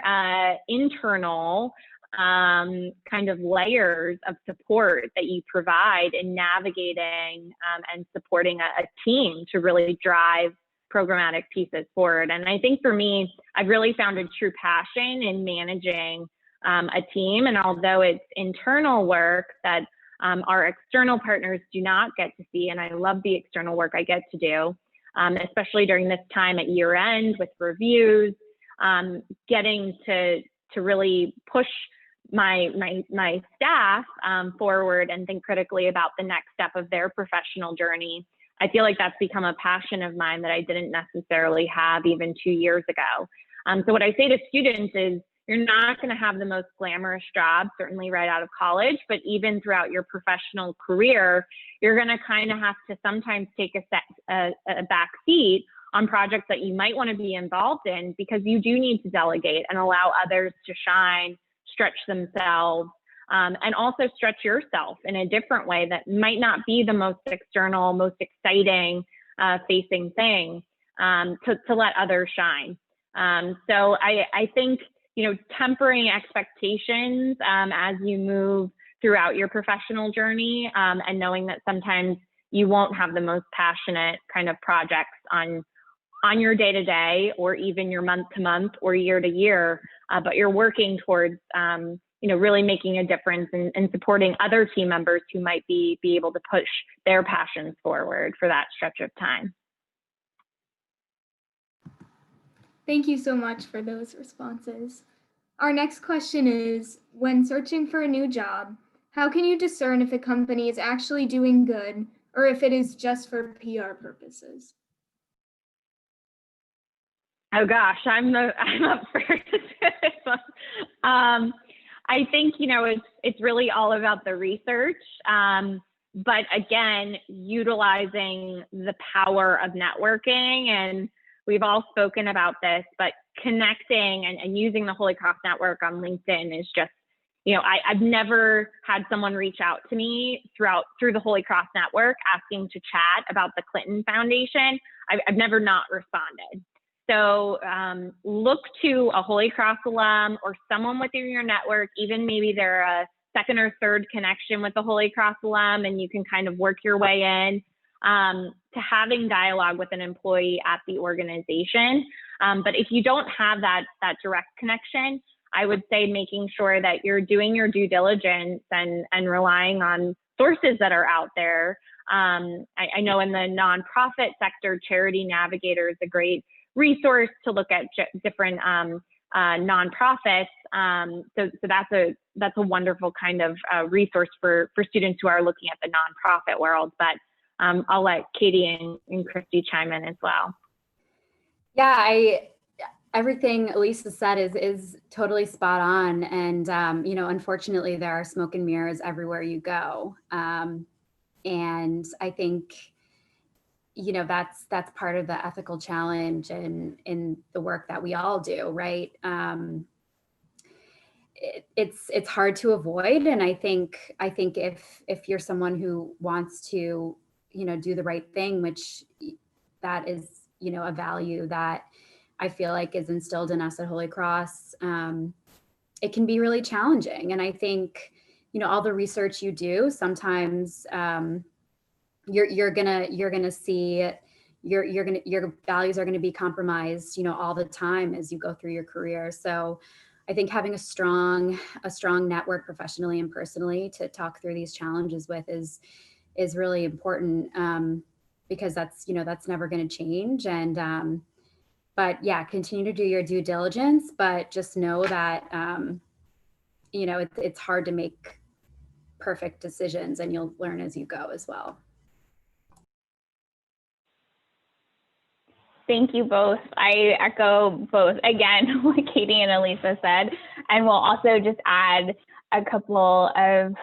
internal kind of layers of support that you provide in navigating and supporting a team to really drive programmatic pieces forward? And I think for me, I've really found a true passion in managing a team. And although it's internal work that our external partners do not get to see, and I love the external work I get to do, especially during this time at year end with reviews, getting to really push my staff forward and think critically about the next step of their professional journey. I feel like that's become a passion of mine that I didn't necessarily have even 2 years ago. So what I say to students is, you're not going to have the most glamorous job, certainly right out of college, but even throughout your professional career, you're going to kind of have to sometimes take a back seat on projects that you might want to be involved in, because you do need to delegate and allow others to shine, stretch themselves, and also stretch yourself in a different way that might not be the most external, most exciting facing thing, to let others shine. So I think, tempering expectations as you move throughout your professional journey, and knowing that sometimes you won't have the most passionate kind of projects on your day-to-day, or even your month-to-month or year-to-year, but you're working towards really making a difference and supporting other team members who might be able to push their passions forward for that stretch of time. Thank you so much for those responses. Our next question is, when searching for a new job, how can you discern if a company is actually doing good or if it is just for PR purposes? Oh gosh, I'm up first. I think, it's really all about the research. But again, utilizing the power of networking, and we've all spoken about this, but connecting and using the Holy Cross Network on LinkedIn is just, I've never had someone reach out to me through the Holy Cross Network asking to chat about the Clinton Foundation. I've never not responded. So look to a Holy Cross alum or someone within your network, even maybe they're a second or third connection with the Holy Cross alum, and you can kind of work your way in to having dialogue with an employee at the organization. But if you don't have that direct connection, I would say making sure that you're doing your due diligence and relying on sources that are out there. I know in the nonprofit sector, Charity Navigator is a great resource to look at different nonprofits. So that's a wonderful kind of resource for students who are looking at the nonprofit world. But I'll let Katie and Kristie chime in as well. Yeah, everything Alyssa said is totally spot on. And, you know, unfortunately, there are smoke and mirrors everywhere you go. And I think, you know, that's part of the ethical challenge in the work that we all do, right? It's hard to avoid. And I think if you're someone who wants to, you know, do the right thing, which that is, you know, a value that I feel like is instilled in us at Holy Cross, it can be really challenging. And I think, you know, all the research you do, sometimes you're gonna see your values are gonna be compromised, you know, all the time as you go through your career. So I think having a strong network professionally and personally to talk through these challenges with is really important, because that's, you know, that's never going to change. And but yeah, continue to do your due diligence, but just know that you know, it's hard to make perfect decisions, and you'll learn as you go as well. Thank you both. I echo both, again, what Katie and Alyssa said, and we'll also just add a couple of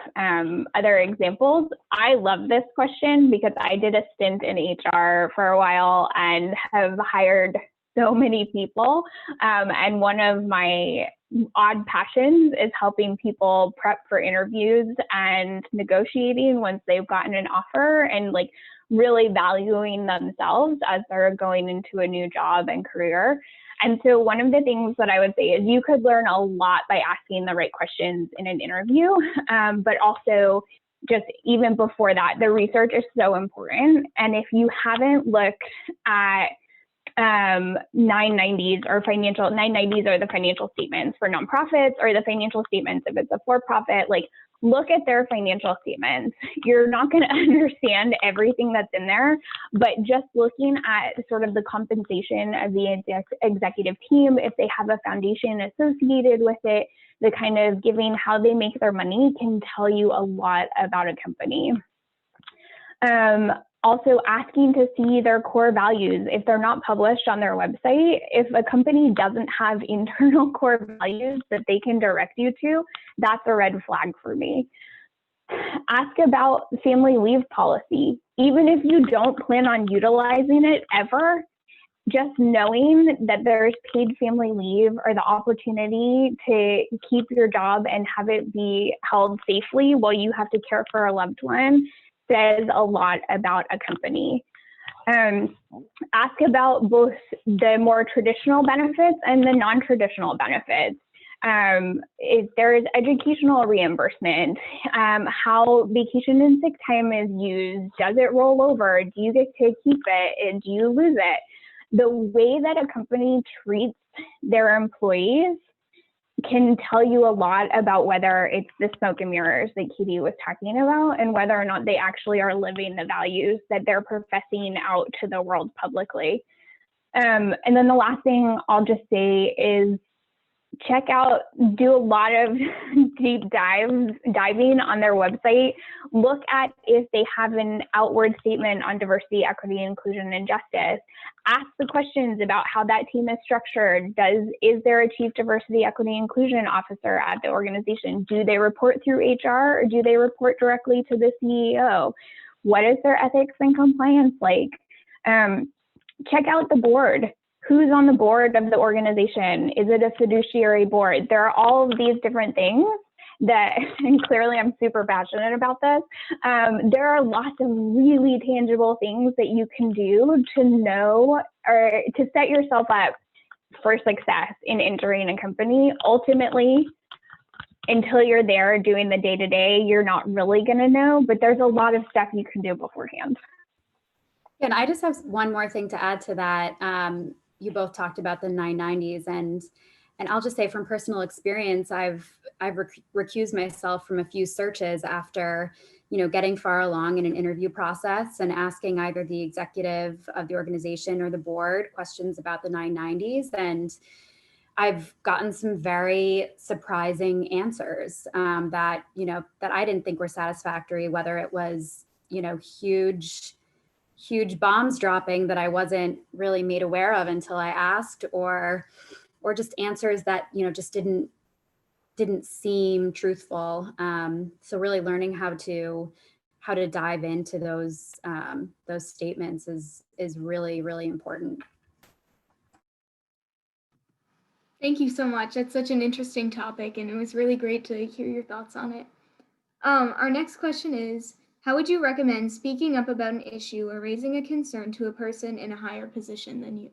other examples. I love this question because I did a stint in HR for a while and have hired so many people. And one of my odd passions is helping people prep for interviews and negotiating once they've gotten an offer, and like really valuing themselves as they're going into a new job and career. And so one of the things that I would say is you could learn a lot by asking the right questions in an interview, but also just even before that, the research is so important. And if you haven't looked at 990s or 990s are the financial statements for nonprofits, or the financial statements if it's a for-profit, like look at their financial statements. You're not going to understand everything that's in there, but just looking at sort of the compensation of the executive team, if they have a foundation associated with it, the kind of giving, how they make their money can tell you a lot about a company. Also asking to see their core values. If they're not published on their website, if a company doesn't have internal core values that they can direct you to, that's a red flag for me. Ask about family leave policy. Even if you don't plan on utilizing it ever, just knowing that there's paid family leave or the opportunity to keep your job and have it be held safely while you have to care for a loved one says a lot about a company. Ask about both the more traditional benefits and the non-traditional benefits. If there is educational reimbursement, how vacation and sick time is used, does it roll over, do you get to keep it, and do you lose it? The way that a company treats their employees can tell you a lot about whether it's the smoke and mirrors that Katie was talking about, and whether or not they actually are living the values that they're professing out to the world publicly. And then the last thing I'll just say is check out, do a lot of deep diving on their website. Look at if they have an outward statement on diversity, equity, inclusion, and justice. Ask the questions about how that team is structured. Is there a chief diversity, equity, inclusion officer at the organization? Do they report through HR, or do they report directly to the CEO? What is their ethics and compliance like? Check out the board. Who's on the board of the organization? Is it a fiduciary board? There are all of these different things that, and clearly I'm super passionate about this. There are lots of really tangible things that you can do to know, or to set yourself up for success in entering a company. Ultimately, until you're there doing the day-to-day, you're not really gonna know, but there's a lot of stuff you can do beforehand. And I just have one more thing to add to that. You both talked about the 990s, and I'll just say from personal experience, I've recused myself from a few searches after, getting far along in an interview process and asking either the executive of the organization or the board questions about the 990s. And I've gotten some very surprising answers that I didn't think were satisfactory, whether it was, huge bombs dropping that I wasn't really made aware of until I asked, or just answers that, just didn't seem truthful. So really learning how to dive into those statements is really, really important. Thank you so much. That's such an interesting topic, and it was really great to hear your thoughts on it. Our next question is, how would you recommend speaking up about an issue or raising a concern to a person in a higher position than you?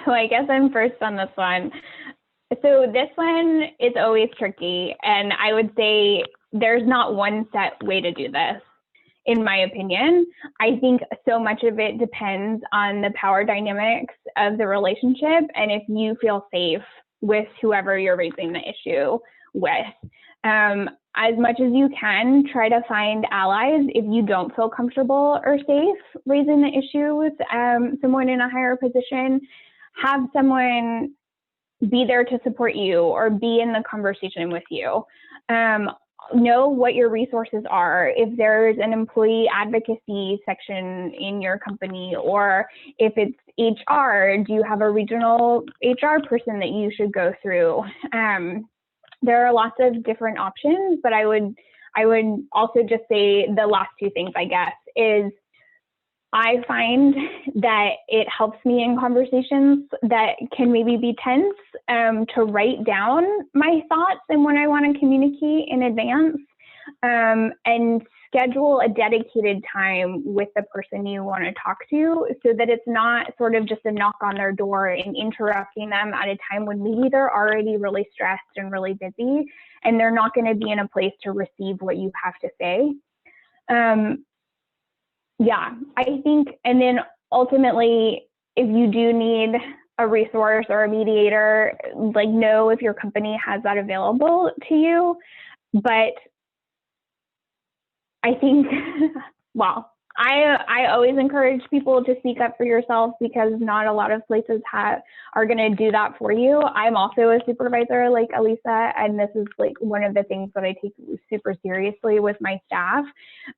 So I guess I'm first on this one. So this one is always tricky. And I would say there's not one set way to do this, in my opinion. I think so much of it depends on the power dynamics of the relationship and if you feel safe with whoever you're raising the issue with. As much as you can, try to find allies if you don't feel comfortable or safe raising the issue with someone in a higher position. Have someone be there to support you or be in the conversation with you. Know what your resources are. If there's an employee advocacy section in your company, or if it's HR, do you have a regional HR person that you should go through? There are lots of different options, but I would also just say the last two things, I guess, is I find that it helps me in conversations that can maybe be tense to write down my thoughts and what I want to communicate in advance, and schedule a dedicated time with the person you want to talk to so that it's not sort of just a knock on their door and interrupting them at a time when maybe they're already really stressed and really busy and they're not going to be in a place to receive what you have to say. Yeah, I think, and then ultimately, if you do need a resource or a mediator, like know if your company has that available to you. But I think, well, I always encourage people to speak up for yourself because not a lot of places are going to do that for you. I'm also a supervisor like Alyssa, and this is like one of the things that I take super seriously with my staff.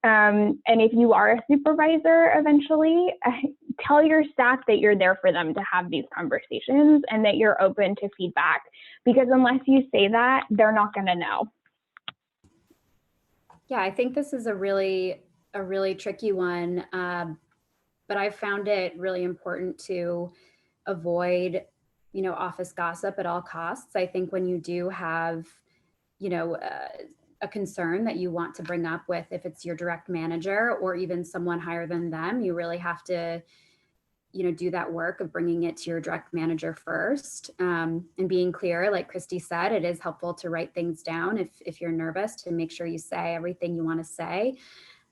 And if you are a supervisor eventually, tell your staff that you're there for them to have these conversations and that you're open to feedback, because unless you say that, they're not going to know. Yeah, I think this is a really tricky one, but I've found it really important to avoid, office gossip at all costs. I think when you do have, a concern that you want to bring up with, if it's your direct manager or even someone higher than them, you really have to, do that work of bringing it to your direct manager first, and being clear. Like Kristie said, it is helpful to write things down if you're nervous, to make sure you say everything you want to say.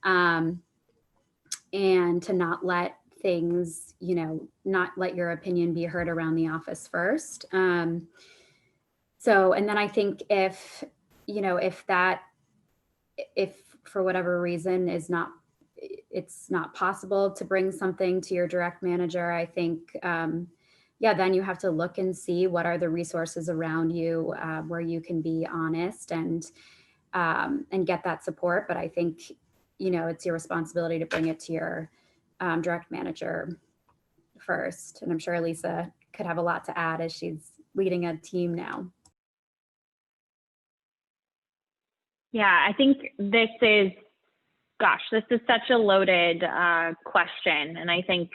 And to not let things, not let your opinion be heard around the office first. And then I think if for whatever reason it's not possible to bring something to your direct manager, I think, then you have to look and see what are the resources around you where you can be honest and get that support. But I think, it's your responsibility to bring it to your direct manager first. And I'm sure Alyssa could have a lot to add as she's leading a team now. Yeah, I think this is such a loaded question. And I think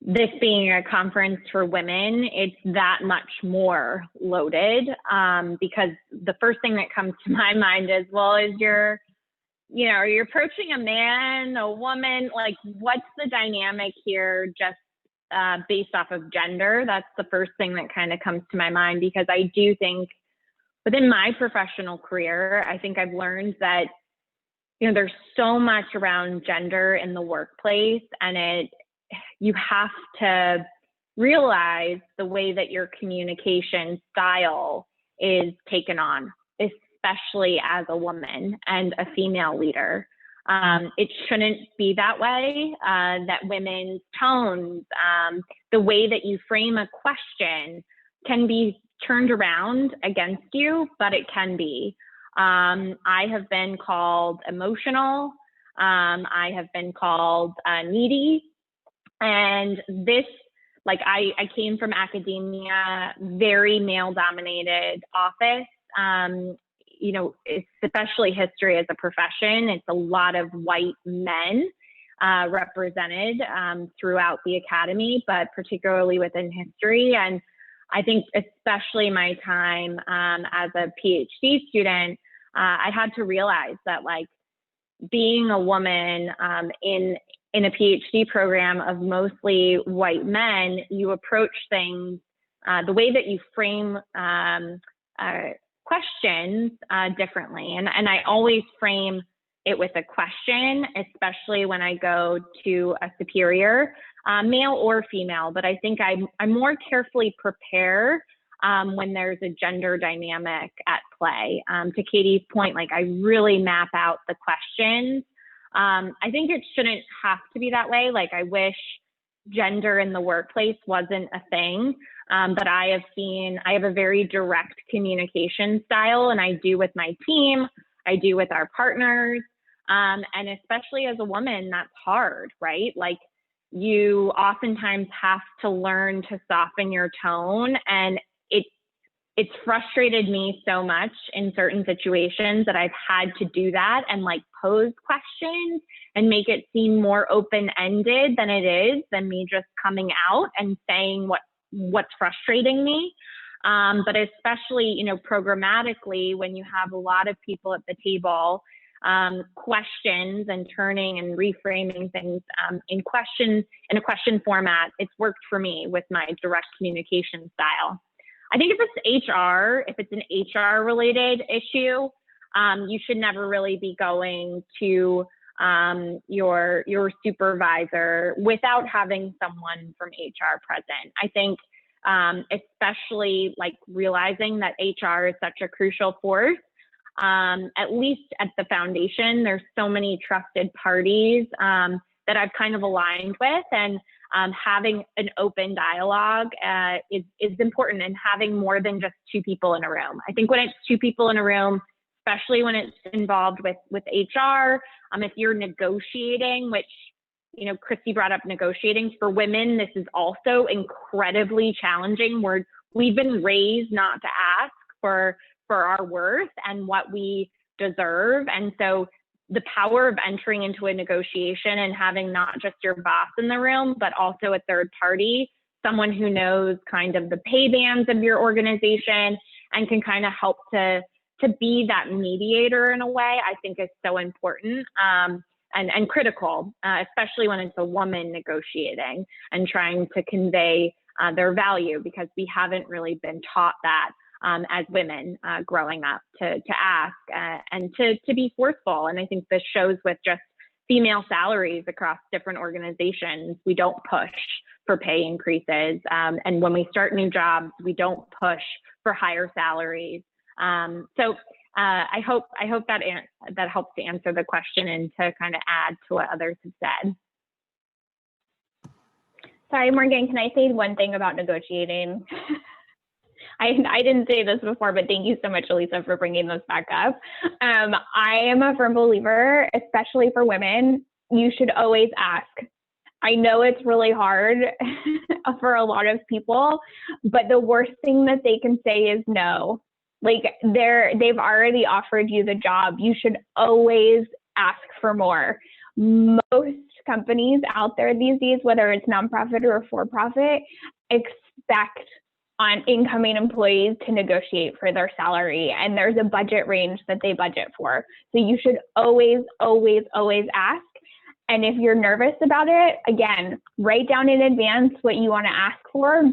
this being a conference for women, it's that much more loaded, because the first thing that comes to my mind is, well, are you approaching a man, a woman? Like, what's the dynamic here just based off of gender? That's the first thing that kind of comes to my mind, because I do think within my professional career, I think I've learned that, there's so much around gender in the workplace, and you have to realize the way that your communication style is taken on, especially as a woman and a female leader. It shouldn't be that way, that women's tones, the way that you frame a question can be turned around against you, but it can be. I have been called emotional. I have been called needy. And this, like I came from academia, very male-dominated office. You know, especially history as a profession, it's a lot of white men represented throughout the academy, but particularly within history. And I think especially my time as a PhD student, I had to realize that, like, being a woman in a PhD program of mostly white men, you approach things, the way that you frame questions differently. And I always frame it with a question, especially when I go to a superior, male or female. But I think I more carefully prepare when there's a gender dynamic at play. To Katie's point, like, I really map out the questions. I think it shouldn't have to be that way. Like, I wish gender in the workplace wasn't a thing. But I have a very direct communication style, and I do with my team, I do with our partners. And especially as a woman, that's hard, right? Like, you oftentimes have to learn to soften your tone, and it's frustrated me so much in certain situations that I've had to do that and, like, pose questions and make it seem more open-ended than it is, than me just coming out and saying what's frustrating me. But especially, you know, programmatically, when you have a lot of people at the table, questions and turning and reframing things in a question format, it's worked for me with my direct communication style. I think if it's an HR related issue, you should never really be going to your supervisor without having someone from HR present. I think especially, like, realizing that HR is such a crucial force, at least at the foundation, there's so many trusted parties that I've kind of aligned with, and having an open dialogue is important, and having more than just two people in a room. I think when it's two people in a room, especially when it's involved with HR, if you're negotiating, which, you know, Kristie brought up negotiating. For women, this is also incredibly challenging. We've been raised not to ask for our worth and what we deserve. And so the power of entering into a negotiation and having not just your boss in the room, but also a third party, someone who knows kind of the pay bands of your organization and can kind of help to be that mediator in a way, I think is so important and critical, especially when it's a woman negotiating and trying to convey their value, because we haven't really been taught that as women growing up to ask and to be forceful. And I think this shows with just female salaries across different organizations. We don't push for pay increases. And when we start new jobs, we don't push for higher salaries. So I hope that helps to answer the question and to kind of add to what others have said. Sorry, Morgan, can I say one thing about negotiating? I didn't say this before, but thank you so much, Alyssa, for bringing this back up. I am a firm believer, especially for women, you should always ask. I know it's really hard for a lot of people, but the worst thing that they can say is no. Like, they've already offered you the job. You should always ask for more. Most companies out there these days, whether it's nonprofit or for-profit, expect on incoming employees to negotiate for their salary, and there's a budget range that they budget for. So you should always, always, always ask. And if you're nervous about it, again, write down in advance what you want to ask for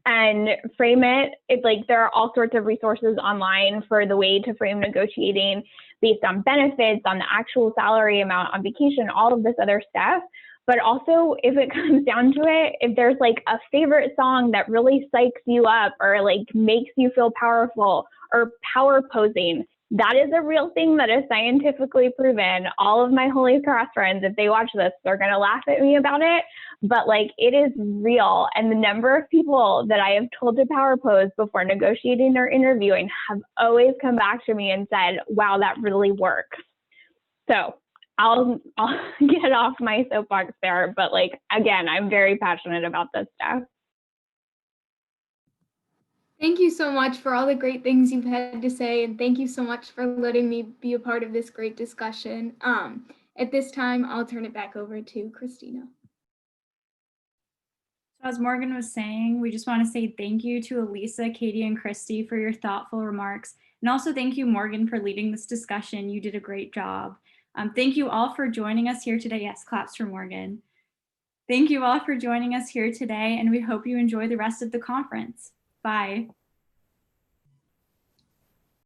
and frame it. It's like there are all sorts of resources online for the way to frame negotiating based on benefits, on the actual salary amount, on vacation, all of this other stuff. But also, if it comes down to it, if there's like a favorite song that really psychs you up or like makes you feel powerful, or power posing, that is a real thing that is scientifically proven. All of my Holy Cross friends, if they watch this, they're going to laugh at me about it. But like, it is real. And the number of people that I have told to power pose before negotiating or interviewing have always come back to me and said, wow, that really works. So I'll get off my soapbox there. But like, again, I'm very passionate about this stuff. Thank you so much for all the great things you've had to say, and thank you so much for letting me be a part of this great discussion. At this time, I'll turn it back over to Christina. So as Morgan was saying, we just want to say thank you to Alyssa, Katie, and Kristie for your thoughtful remarks. And also thank you, Morgan, for leading this discussion. You did a great job. Thank you all for joining us here today. Yes, claps for Morgan. Thank you all for joining us here today, and we hope you enjoy the rest of the conference. Bye.